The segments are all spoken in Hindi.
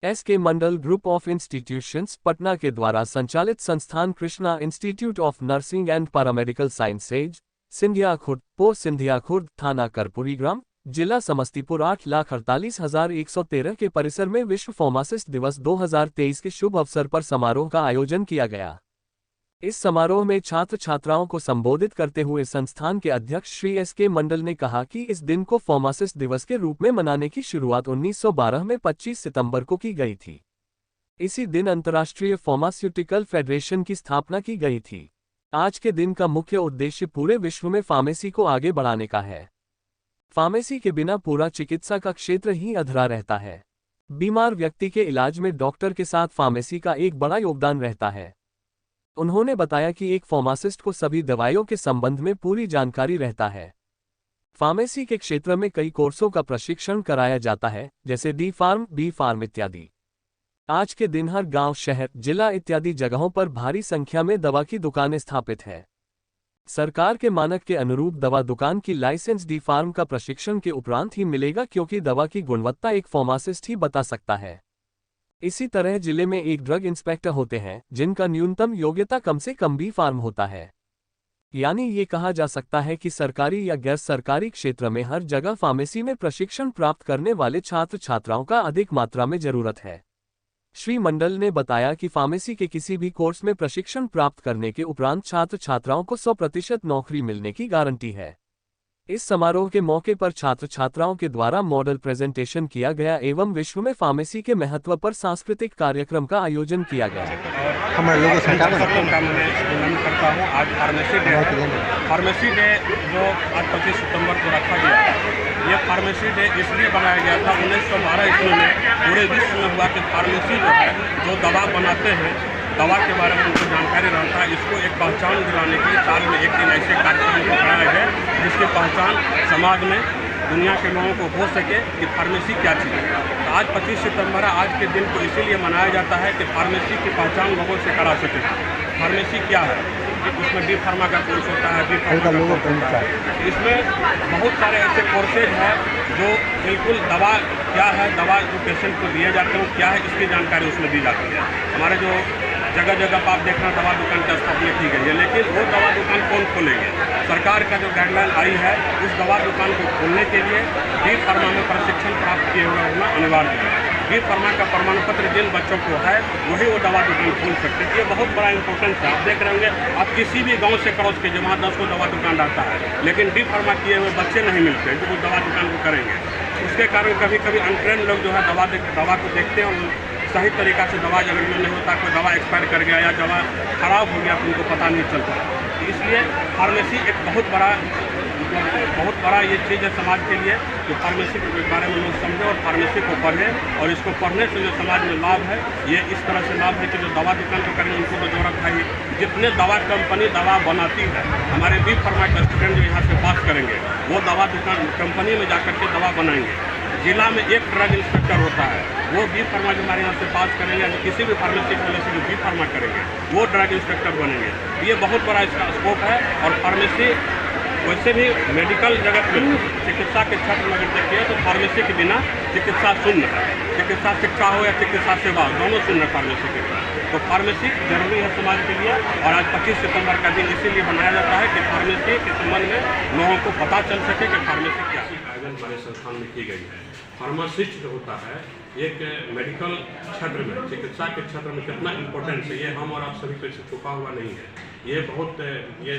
SK Mandal group of institutions Patna के द्वारा संचालित संस्थान Krishna institute of nursing and paramedical sciences, Sindhia Khurd, post Sindhia Khurd, थाना कर्पूरी ग्राम, जिला समस्तीपुर 8,48,113 के परिसर में विश्व फार्मासिस्ट दिवस 2023 के शुभ अवसर पर समारोह का आयोजन किया गया। इस समारोह में छात्र छात्राओं को संबोधित करते हुए संस्थान के अध्यक्ष श्री एसके मंडल ने कहा कि इस दिन को फार्मासिस्ट दिवस के रूप में मनाने की शुरुआत 1912 में 25 सितंबर को की गई थी। इसी दिन अंतर्राष्ट्रीय फार्मास्यूटिकल फेडरेशन की स्थापना की गई थी। आज के दिन का मुख्य उद्देश्य पूरे विश्व में फार्मेसी को आगे बढ़ाने का है। फार्मेसी के बिना पूरा चिकित्सा का क्षेत्र ही अधूरा रहता है। बीमार व्यक्ति के इलाज में डॉक्टर के साथ फार्मेसी का एक बड़ा योगदान रहता है। उन्होंने बताया कि एक फार्मासिस्ट को सभी दवाइयों के संबंध में पूरी जानकारी रहता है। फार्मेसी के क्षेत्र में कई कोर्सों का प्रशिक्षण कराया जाता है, जैसे डी फार्म, बी फार्म इत्यादि। आज के दिन हर गांव, शहर, जिला इत्यादि जगहों पर भारी संख्या में दवा की दुकानें स्थापित है। सरकार के मानक के अनुरूप दवा दुकान की लाइसेंस डी फार्म का प्रशिक्षण के उपरांत ही मिलेगा, क्योंकि दवा की गुणवत्ता एक फार्मासिस्ट ही बता सकता है। इसी तरह जिले में एक ड्रग इंस्पेक्टर होते हैं, जिनका न्यूनतम योग्यता कम से कम बी फार्म होता है। यानी ये कहा जा सकता है कि सरकारी या गैर सरकारी क्षेत्र में हर जगह फार्मेसी में प्रशिक्षण प्राप्त करने वाले छात्र छात्राओं का अधिक मात्रा में जरूरत है। श्री मंडल ने बताया कि फार्मेसी के किसी भी कोर्स में प्रशिक्षण प्राप्त करने के उपरांत छात्र छात्राओं को 100% नौकरी मिलने की गारंटी है। इस समारोह के मौके पर छात्र छात्राओं के द्वारा मॉडल प्रेजेंटेशन किया गया एवं विश्व में फार्मेसी के महत्व पर सांस्कृतिक कार्यक्रम का आयोजन किया गया। हमारे लोगों का मैं करता हूँ। आज फार्मेसी डे जो आज 25 सितंबर को रखा गया है, ये फार्मेसी डे इसलिए बनाया गया था 1912 ईस्वी में पूरे विश्व में हुआ कि फार्मेसी जो है, जो दवा बनाते हैं, दवा के बारे में उनको जानकारी रहता है। इसको एक पहचान दिलाने के लिए साल में एक दिन ऐसे कार्यक्रम को कराया गया जिसकी पहचान समाज में दुनिया के लोगों को हो सके कि फार्मेसी क्या चीज़ है। तो आज 25 सितंबर आज के दिन को इसीलिए मनाया जाता है कि फार्मेसी की पहचान लोगों से करा सके। फार्मेसी क्या है, उसमें डी फार्मा का कोर्स होता है, बी फार्मा का कोर्स होता है। इसमें बहुत सारे ऐसे कोर्सेज हैं जो बिल्कुल दवा क्या है, दवा जो पेशेंट को दिए जाते हैं क्या है, इसकी जानकारी उसमें दी जाती है। हमारे जो जगह जगह पर आप देखना दवा दुकान की स्थापना की गई है, लेकिन वो दवा दुकान कौन खोलेंगे? सरकार का जो गाइडलाइन आई है, उस दवा दुकान को खोलने के लिए बी फार्मा में प्रशिक्षण प्राप्त किए हुए होना अनिवार्य है। बी फार्मा का प्रमाण पत्र जिन बच्चों को है वही वो दवा दुकान खोल सकते हैं। ये बहुत बड़ा इंपॉर्टेंस है। आप देख रहे होंगे, आप किसी भी गांव से क्रॉस कीजिए, वहाँ 10 को दवा दुकान रहता है, लेकिन बी फार्मा किए हुए बच्चे नहीं मिलते जो वो दवा दुकान को करेंगे। उसके कारण कभी कभी अनट्रेन लोग जो है दवा को देखते हैं और सही तरीका से दवा अगर नहीं होता, कोई दवा एक्सपायर कर गया या दवा खराब हो गया तो उनको पता नहीं चलता। इसलिए फार्मेसी एक बहुत बड़ा ये चीज़ है समाज के लिए कि फार्मेसी के बारे में लोग समझें और फार्मेसी को पढ़ें। और इसको पढ़ने से जो समाज में लाभ है, ये इस तरह से लाभ है कि जो दवा दुकान को करेंगे उनको तो जरूरत है ही। जितने दवा कंपनी दवा बनाती है, हमारे बी फार्मा के स्टूडेंट जो यहाँ से पास करेंगे वो दवा दुकान कंपनी में जाकर के दवा बनाएंगे। जिला में एक ड्रग इंस्पेक्टर होता है, वो बी फार्मा जो हमारे यहाँ से पास करेंगे या किसी भी फार्मेसी कॉलेज से जो बी फार्मा करेंगे वो ड्रग इंस्पेक्टर बनेंगे। ये बहुत बड़ा इसका स्कोप है। और फार्मेसी वैसे भी मेडिकल जगत में चिकित्सा के क्षेत्र में अगर देखिए तो फार्मेसी के बिना चिकित्सा शून्य है। चिकित्सा शिक्षा हो या चिकित्सा सेवा, दोनों शून्य फार्मेसी के बिना। तो फार्मेसी जरूरी है समाज के लिए। और आज 25 सितंबर का दिन इसीलिए बनाया जाता है कि फार्मेसी के संबंध में लोगों को पता चल सके कि फार्मेसी क्या है। आयोजन हमारे संस्थान में की गई है। फार्मासिस्ट जो होता है एक मेडिकल क्षेत्र में, चिकित्सा के क्षेत्र में कितना इम्पोर्टेंस है, ये हम और आप सभी पे छुपा हुआ नहीं है। ये बहुत ये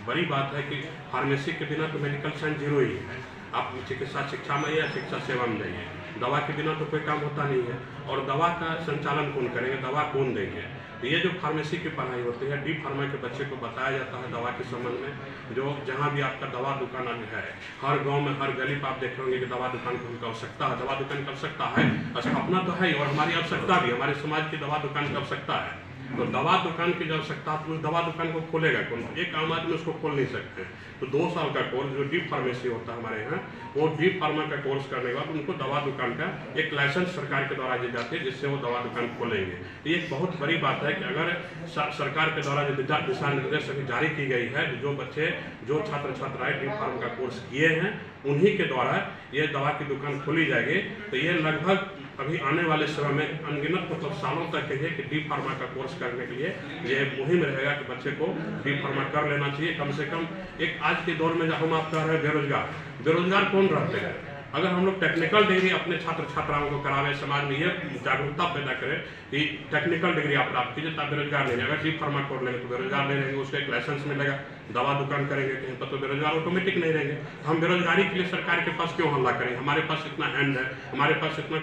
बड़ी बात है कि फार्मेसी के बिना तो मेडिकल साइंस जीरो ही है। आप चिकित्सा शिक्षा में या शिक्षा सेवा में नहीं है। दवा के बिना तो कोई काम होता नहीं है। और दवा का संचालन कौन करेंगे, दवा कौन देंगे? तो ये जो फार्मेसी की पढ़ाई होती है, डी फार्मा के बच्चे को बताया जाता है दवा के संबंध में। जो जहाँ भी आपका दवा दुकान अभी है, हर गांव में हर गली पर आप देख होंगे कि दवा दुकान की आवश्यकता है। दवा दुकान की आवश्यकता है, स्थापना तो है और हमारी आवश्यकता भी, हमारे समाज की दवा दुकान की आवश्यकता है। तो दवा दुकान की जो आवश्यकता है, उस दवा दुकान को खोलेगा कौन? एक आम आदमी उसको खोल नहीं सकते। तो 2 साल का कोर्स जो डी फार्मेसी होता है हमारे यहाँ, वो डी फार्मा का कोर्स करने के बाद उनको दवा दुकान का एक लाइसेंस सरकार के द्वारा दी जाती है, जिससे वो दवा दुकान खोलेंगे। तो ये एक बहुत बड़ी बात है कि अगर सरकार के द्वारा जो दिशा निर्देश अभी जारी की गई है, जो बच्चे जो छात्र छात्राएं डी फार्मा का कोर्स किए हैं उन्हीं के द्वारा ये दवा की दुकान खोली जाएगी। तो ये लगभग अभी आने वाले समय में अनगिनत मतलब सालों तक है कि डी फार्मा का कोर्स करने के लिए ये मुहिम रहेगा कि बच्चे को डी फार्मा कर लेना चाहिए कम से कम। एक आज के दौर में जब हम आप कह रहे हैं बेरोजगार कौन रहते हैं, अगर हम लोग टेक्निकल डिग्री अपने छात्र छात्राओं को करावे, समाज में ये जागरूकता पैदा करें कि टेक्निकल डिग्री आप प्राप्त कीजिए तब बेरोजगार नहीं रहेगा। डी फार्मा कोर्स लेंगे तो बेरोजगार नहीं रहेंगे, उसका एक लाइसेंस मिलेगा, दवा दुकान करेंगे कहीं पर तो बेरोजगार ऑटोमेटिक नहीं रहेंगे। हम बेरोजगारी के लिए सरकार के पास क्यों हमला करें, हमारे पास इतना हैंड है, हमारे पास इतना